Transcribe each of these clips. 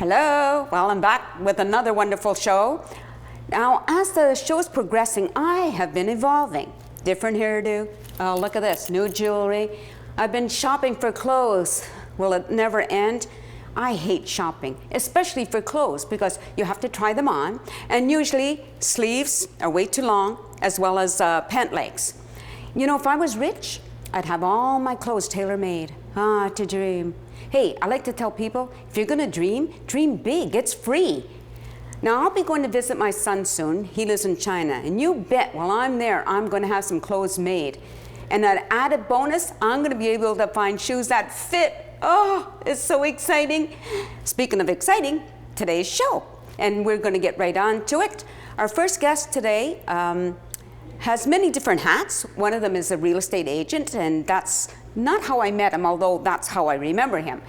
Hello, well, I'm back with another wonderful show. Now, as the show's progressing, I have been evolving. Different hairdo. Oh, look at this, new jewelry. I've been shopping for clothes. Will it never end? I hate shopping, especially for clothes, because you have to try them on, and usually sleeves are way too long, as well as pant legs. You know, if I was rich, I'd have all my clothes tailor-made. Ah, to dream. Hey, I like to tell people, if you're gonna dream, dream big, it's free. Now, I'll be going to visit my son soon. He lives in China, and you bet while I'm there, I'm gonna have some clothes made. And an added bonus, I'm gonna be able to find shoes that fit. Oh, it's so exciting. Speaking of exciting, today's show, and we're gonna get right on to it. Our first guest today has many different hats. One of them is a real estate agent, and that's not how I met him, although that's how I remember him.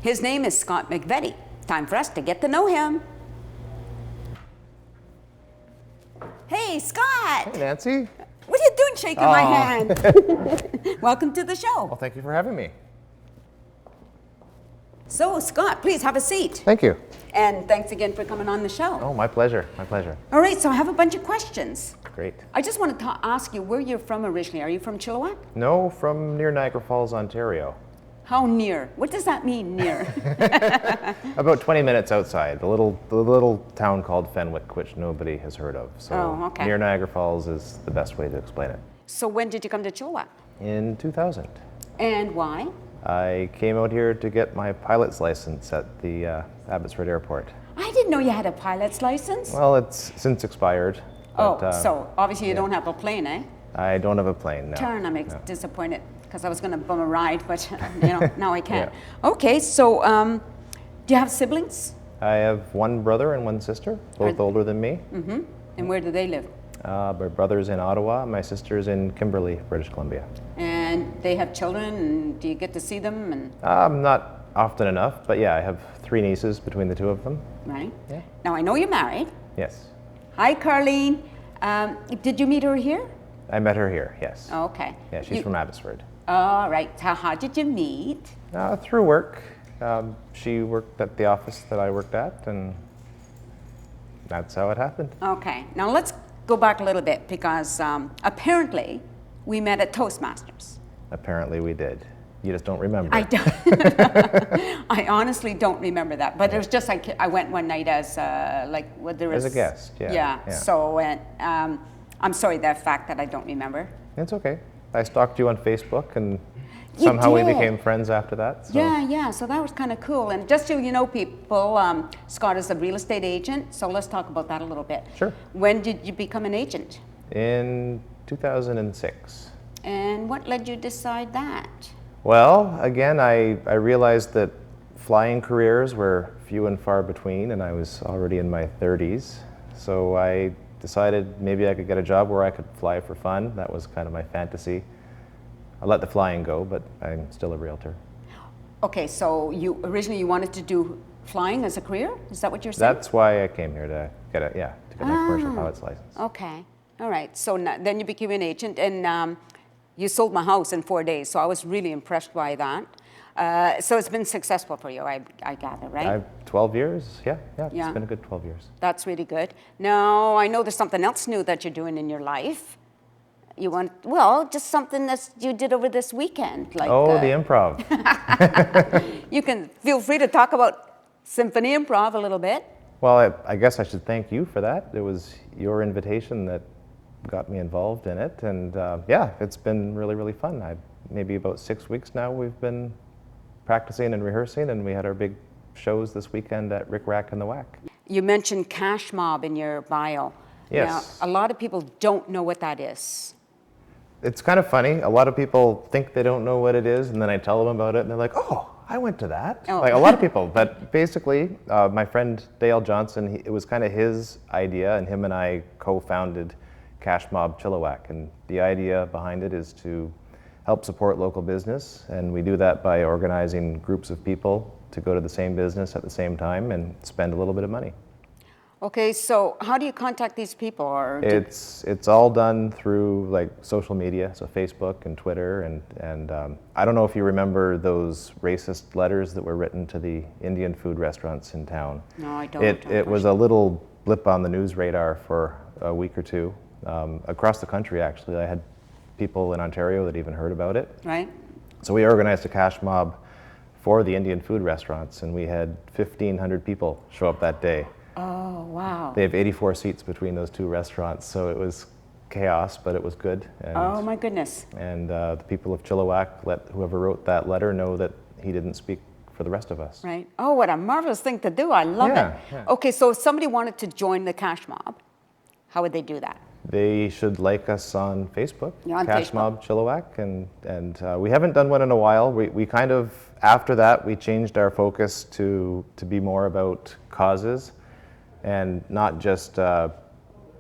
His name is Scott McVetty. Time for us to get to know him. Hey, Scott. Hey, Nancy. What are you doing shaking my hand? Welcome to the show. Well, thank you for having me. So, Scott, please have a seat. Thank you. And thanks again for coming on the show. Oh, my pleasure. My pleasure. All right, so I have a bunch of questions. Great. I just wanted to ask you where you're from originally. Are you from Chilliwack? No, from near Niagara Falls, Ontario. How near? What does that mean, near? About 20 minutes outside, the little town called Fenwick, which nobody has heard of. So okay. Near Niagara Falls is the best way to explain it. So when did you come to Chilliwack? In 2000. And why? I came out here to get my pilot's license at the Abbotsford Airport. I didn't know you had a pilot's license. Well, it's since expired. But, so obviously you don't have a plane, eh? I don't have a plane, no. I'm disappointed because I was going to bum a ride, but now I can't. Yeah. Okay, so do you have siblings? I have one brother and one sister, both older than me. Mm-hmm. And where do they live? My brother's in Ottawa, my sister's in Kimberley, British Columbia. And they have children, and do you get to see them? And Not often enough, but yeah, I have 3 nieces between the 2 of them. Right. Yeah. Now I know you're married. Yes. Hi, Carlene. Did you meet her here? I met her here, yes. Oh, okay. Yeah, she's from Abbotsford. All right. How did you meet? Through work. She worked at the office that I worked at, and that's how it happened. Okay. Now let's go back a little bit, because apparently we met at Toastmasters. Apparently we did. You just don't remember. I don't. I honestly don't remember that. But it was just like I went one night as As a guest, yeah. Yeah. So I'm sorry that fact that I don't remember. It's okay. I stalked you on Facebook, and somehow we became friends after that. So. Yeah. So that was kind of cool. And just so you know, people, Scott is a real estate agent. So let's talk about that a little bit. Sure. When did you become an agent? In 2006. And what led you to decide that? Well, again, I realized that flying careers were few and far between, and I was already in my 30s. So I decided maybe I could get a job where I could fly for fun. That was kind of my fantasy. I let the flying go, but I'm still a realtor. Okay, so you originally wanted to do flying as a career? Is that what you're saying? That's why I came here, to get my commercial pilot's license. Okay, all right. So then you became an agent, and you sold my house in 4 days, so I was really impressed by that. So it's been successful for you, I gather, right? I've 12 years, yeah, it's been a good 12 years. That's really good. Now, I know there's something else new that you're doing in your life. You want, just something that you did over this weekend. Like, the Improv. You can feel free to talk about Symphony Improv a little bit. Well, I guess I should thank you for that. It was your invitation that got me involved in it, and it's been really, really fun. Maybe about 6 weeks now we've been practicing and rehearsing, and we had our big shows this weekend at Rick Rack and the Whack. You mentioned Cash Mob in your bio. Yes. Now, a lot of people don't know what that is. It's kind of funny. A lot of people think they don't know what it is, and then I tell them about it, and they're like, "Oh, I went to that." Oh. Like a lot of people. But basically, my friend Dale Johnson, it was kind of his idea, and him and I co-founded Cash Mob Chilliwack, and the idea behind it is to help support local business, and we do that by organizing groups of people to go to the same business at the same time and spend a little bit of money. Okay, so how do you contact these people? It's all done through like social media, so Facebook and Twitter, and I don't know if you remember those racist letters that were written to the Indian food restaurants in town. No, I don't. It was a little blip on the news radar for a week or two. Across the country, actually, I had people in Ontario that even heard about it. Right. So we organized a cash mob for the Indian food restaurants, and we had 1,500 people show up that day. Oh, wow. They have 84 seats between those two restaurants, so it was chaos, but it was good. And, Oh, my goodness. And the people of Chilliwack let whoever wrote that letter know that he didn't speak for the rest of us. Right. Oh, what a marvelous thing to do. I love it. Yeah. Okay, so if somebody wanted to join the cash mob, how would they do that? They should like us on Facebook, You're on Cash Facebook. Mob Chilliwack, and we haven't done one in a while. We kind of, after that, we changed our focus to be more about causes. And not just,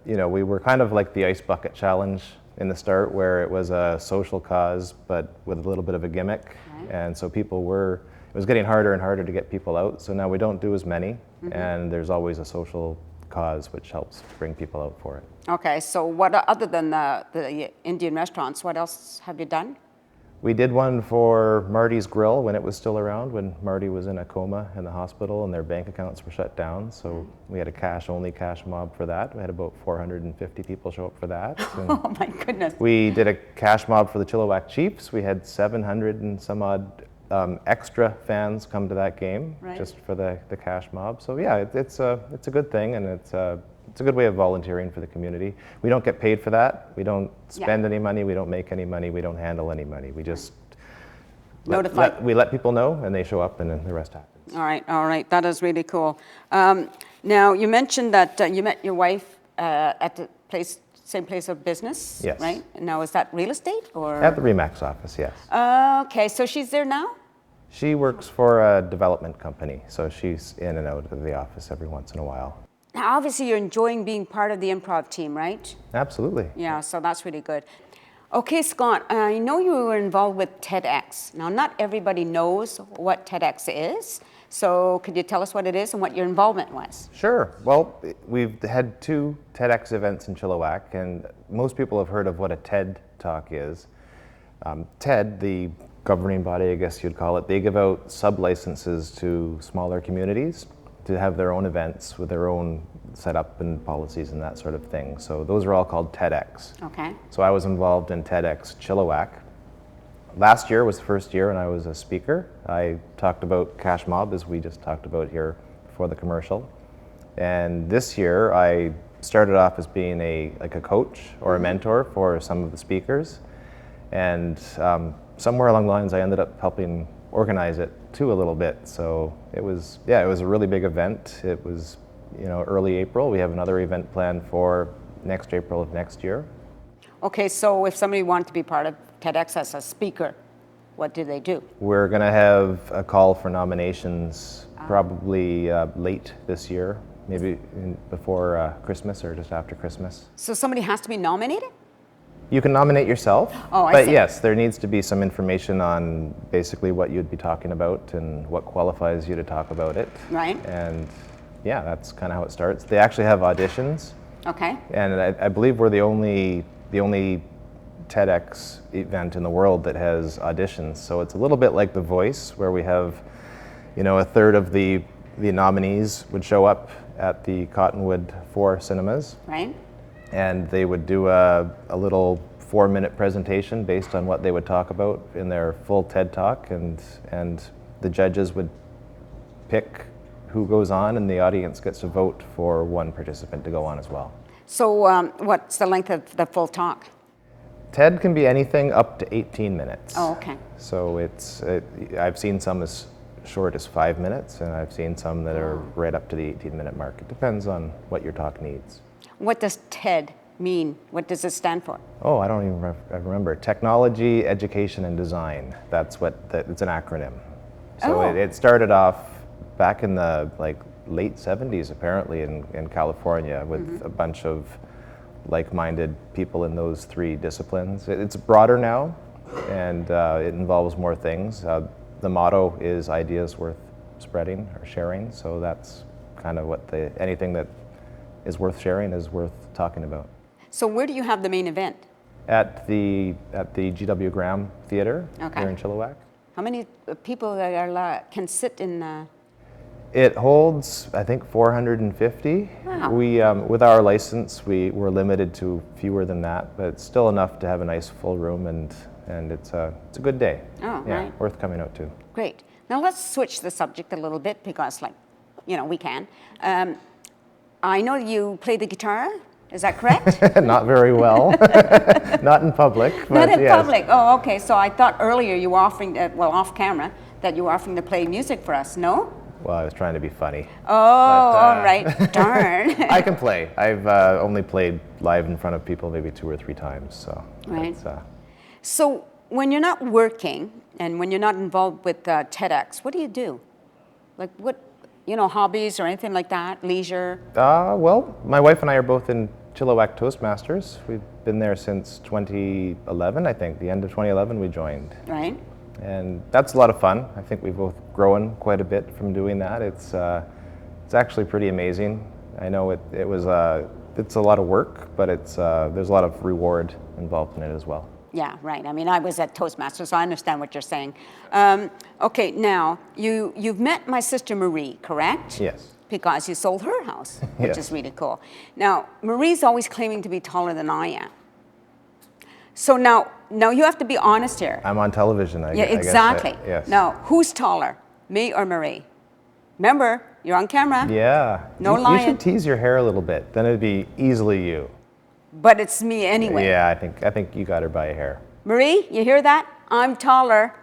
we were kind of like the Ice Bucket Challenge in the start, where it was a social cause, but with a little bit of a gimmick. Right. And so it was getting harder and harder to get people out. So now we don't do as many, and there's always a social cause, which helps bring people out for it. Okay, so what other than the Indian restaurants, what else have you done? We did one for Marty's Grill when it was still around, when Marty was in a coma in the hospital and their bank accounts were shut down. So we had a cash-only cash mob for that. We had about 450 people show up for that. And Oh, my goodness. we did a cash mob for the Chilliwack Chiefs. We had 700 and some odd extra fans come to that game, Right. just for the cash mob. So yeah, it's a good thing, and it's a good way of volunteering for the community. We don't get paid for that. We don't spend any money. We don't make any money. We don't handle any money. We just we let people know, and they show up, and then the rest happens. All right. That is really cool. Now, you mentioned that you met your wife at the same place of business, Yes. right? Now, is that real estate or? At the Remax office, yes. Okay, so she's there now? She works for a development company, so she's in and out of the office every once in a while. Now, obviously, you're enjoying being part of the improv team, right? Absolutely. Yeah, so that's really good. Okay, Scott, I know you were involved with TEDx. Now, not everybody knows what TEDx is, so could you tell us what it is and what your involvement was? Sure. Well, we've had 2 TEDx events in Chilliwack, and most people have heard of what a TED Talk is. TED, the governing body, I guess you'd call it, they give out sub-licenses to smaller communities to have their own events with their own setup and policies and that sort of thing. So those are all called TEDx. Okay. So I was involved in TEDx Chilliwack. Last year was the first year, and I was a speaker. I talked about Cash Mob, as we just talked about here before the commercial. And this year, I started off as being a coach or a mentor for some of the speakers. And somewhere along the lines, I ended up helping organize it too a little bit. So it was a really big event. It was, early April. We have another event planned for next April of next year. Okay, so if somebody wanted to be part of TEDx as a speaker, what do they do? We're going to have a call for nominations probably late this year, maybe before Christmas or just after Christmas. So somebody has to be nominated? You can nominate yourself, Oh, I but see. yes, there needs to be some information on basically what you'd be talking about and what qualifies you to talk about it. Right. And yeah, that's kind of how it starts. They actually have auditions, Okay. and I believe we're the only TEDx event in the world that has auditions. So it's a little bit like The Voice, where we have, a third of the nominees would show up at the Cottonwood 4 cinemas. Right. And they would do a little 4-minute presentation based on what they would talk about in their full TED Talk, and the judges would pick who goes on, and the audience gets to vote for one participant to go on as well. So what's the length of the full talk? TED can be anything up to 18 minutes. Oh, okay. So I've seen some as short as 5 minutes, and I've seen some that are right up to the 18-minute mark. It depends on what your talk needs. What does TED mean? What does it stand for? Oh, I don't even remember. Technology, Education, and Design. It's an acronym. So Oh. it started off back in the late 70s, apparently, in California, with a bunch of like-minded people in those 3 disciplines. It's broader now, and it involves more things. The motto is ideas worth spreading or sharing. So that's kind of what anything that is worth sharing, is worth talking about. So where do you have the main event? At the G.W. Graham Theatre here in Chilliwack. How many people can sit in? It holds, I think, 450. Wow. We, with our license, we're limited to fewer than that, but it's still enough to have a nice full room, and it's a good day. Oh, yeah, right. worth coming out to. Great. Now let's switch the subject a little bit because, like, we can. I know you play the guitar. Is that correct? Not very well. Not in public. Not in yes. public. Oh, okay. So I thought earlier you were offering, off camera, that you were offering to play music for us. No? Well, I was trying to be funny. Oh, all right. Darn. I can play. I've only played live in front of people maybe 2 or 3 times. So. Right. So when you're not working and when you're not involved with TEDx, what do you do? Like what, hobbies or anything like that? Leisure? Well, my wife and I are both in Chilliwack Toastmasters. We've been there since 2011, I think. The end of 2011 we joined. Right. And that's a lot of fun. I think we've both grown quite a bit from doing that. It's actually pretty amazing. I know it's a lot of work, but there's a lot of reward involved in it as well. Yeah, right. I mean, I was at Toastmasters, so I understand what you're saying. Okay, now, you've met my sister Marie, correct? Yes. Because you sold her house, which Yes. is really cool. Now, Marie's always claiming to be taller than I am. So now you have to be honest here. I'm on television, I Yeah, guess. exactly. Yes. Now, who's taller, me or Marie? Remember, you're on camera. Yeah. No You lying. should tease your hair a little bit. Then it'd be easily you. But it's me anyway. Yeah, I think you got her by a hair. Marie, you hear that? I'm taller.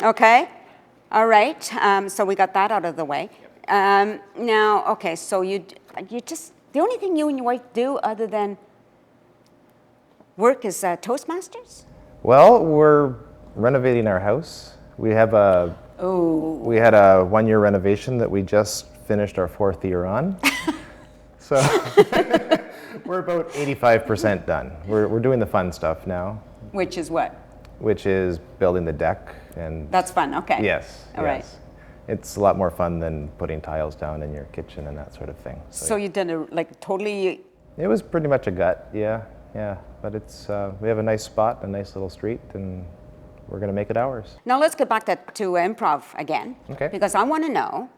Okay? All right. So we got that out of the way. Now, okay, so you just, the only thing you and your wife do other than work is Toastmasters? Well, we're renovating our house. We had a 1-year renovation that we just finished our 4th year on. So we're about 85% done. We're doing the fun stuff now. Which is what? Which is building the deck and. That's fun. Okay. Yes. All right. It's a lot more fun than putting tiles down in your kitchen and that sort of thing. So you did totally. It was pretty much a gut. Yeah. But it's we have a nice spot, a nice little street, and we're going to make it ours. Now let's get back to Improv again. Okay. Because I want to know,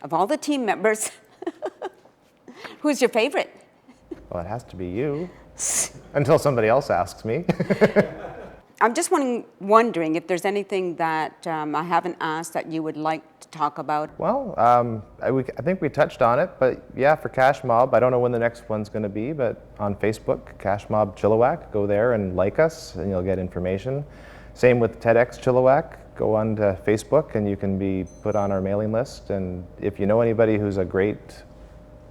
of all the team members, who's your favorite? Well, it has to be you. Until somebody else asks me. I'm just wondering if there's anything that I haven't asked that you would like to talk about. Well, I think we touched on it, but yeah, for Cash Mob, I don't know when the next one's going to be, but on Facebook, Cash Mob Chilliwack, go there and like us, and you'll get information. Same with TEDx Chilliwack. Go on to Facebook, and you can be put on our mailing list. And if you know anybody who's a great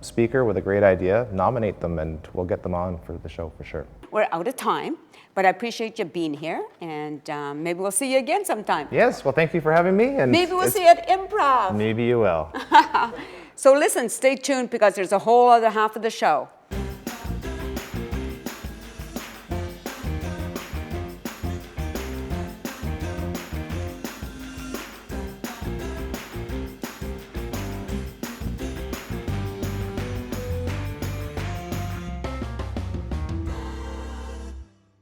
speaker with a great idea, nominate them, and we'll get them on for the show for sure. We're out of time, but I appreciate you being here, and maybe we'll see you again sometime. Yes, well, thank you for having me. And Maybe we'll see you at Improv. Maybe you will. So listen, stay tuned because there's a whole other half of the show.